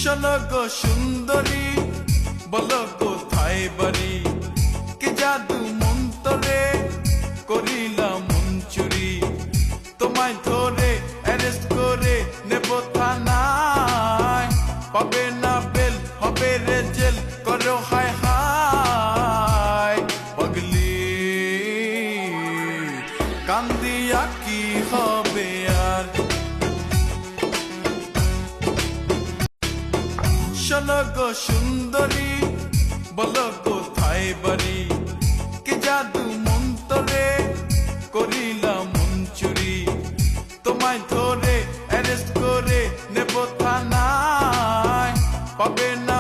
শোনো গো সুন্দরী, বলো কোথায় বাড়ি? কে জাদু মন্তরে করিলাম মন চুরি। তোমায় ধরে অ্যারেস্ট করে নেব থানায়, পাবে না বেল, হবে রে জেল। করো হায় হায় পাগলি, কান্দিয়া কি হবে আর? শোনো গো সুন্দরী, বলো কোথায় বাড়ি? কে জাদু মন্তরে করিলাম মন চুরি। তোমায় ধরে অ্যারেস্ট করে নেব থানায়, পাবে না